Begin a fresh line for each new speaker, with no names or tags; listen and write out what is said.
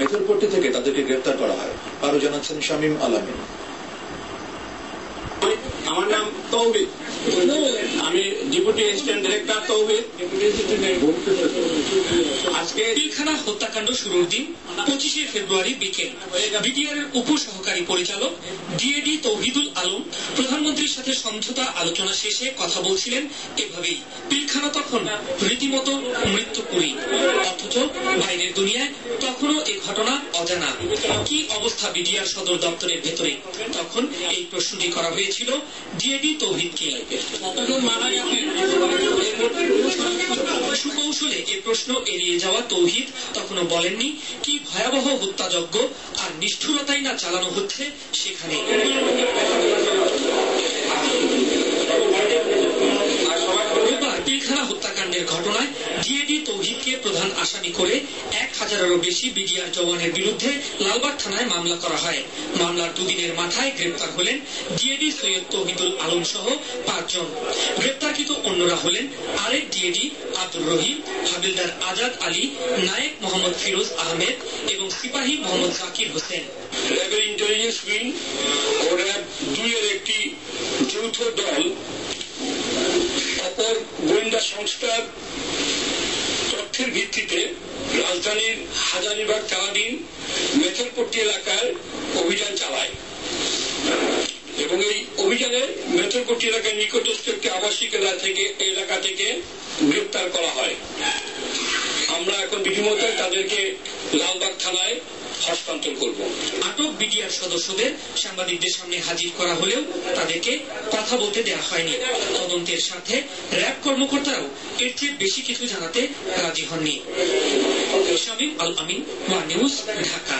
মেথরপট্টি থেকে তাদেরকে গ্রেপ্তার করা হয়। আরো জানাচ্ছেন শামীম আল আমিন।
আমার নাম তৌহিদ, আমি ডেপুটি অ্যাসিস্ট্যান্ট ডিরেক্টর তৌহিদ।
আজকে পিলখানা হত্যাকাণ্ড শুরুর দিন 25শে ফেব্রুয়ারি বিকেল বিডিআরের উপসহকারী পরিচালক ডিএডি তৌহিদুল আলম প্রধানমন্ত্রীর সাথে সমঝোতা আলোচনা শেষে কথা বলছিলেন এভাবেই। পিলখানা তখন রীতিমতো মৃত্যুপুরী, অথচ বাইরের দুনিয়ায় তখনও এই ঘটনা অজানা। কি অবস্থা বিডিআর সদর দপ্তরের ভেতরে? তখন এই প্রশ্নটি করা হয়েছিল ডিএডি তৌহিদকে। সুকৌশলে এ প্রশ্ন এড়িয়ে যাওয়া তৌহিদ তখনও বলেননি কি ভয়াবহ হত্যাযজ্ঞ আর নিষ্ঠুরতাই না চালানো হচ্ছে সেখানে। পিলখানা হত্যাকাণ্ডের ঘটনায় ডিএডি তৌহিদকে প্রধান আসামি করে 1000-এরও বেশি বিডিআর জওয়ানের বিরুদ্ধে লালবাগ থানায় মামলা করা হয়। মামলার দুদিনের মাথায় গ্রেপ্তার হলেন ডিএডি সৈয়দ তৌহিদুল আলম সহ 5 জন। গ্রেপ্তারকৃত অন্যরা হলেন আরেক ডিএডি আব্দুর রহিম, হাবিলদার আজাদ আলী, নায়েক মোহাম্মদ ফিরোজ আহমেদ এবং সিপাহী মোহাম্মদ জাকির হোসেন।
র্যাবের ইন্টেলিজেন্স উইং ও র্যাব 2 এর একটি যৌথ দল অপর গোয়েন্দা সংস্থার তথ্যের ভিত্তিতে রাজধানীর হাজারীবাগ থানাধীন মেথরপট্টি এলাকায় অভিযান চালায় এবং এই অভিযানে মেথরপট্টি এলাকার নিকটস্থ একটি আবাসিক এলাকা থেকে গ্রেপ্তার করা হয়। আমরা এখন বিধিমতো তাদেরকে লালবাগ থানায় হস্তান্তর করব।
আটক বিডিআর সদস্যদের সাংবাদিকদের সামনে হাজির করা হলেও তাদেরকে কথা বলতে দেওয়া হয়নি। তদন্তের সাথে র্যাব কর্মকর্তারাও এর চেয়ে বেশি কিছু জানাতে রাজি হননি। শামীম আল আমিন, ওয়ান নিউজ, ঢাকা।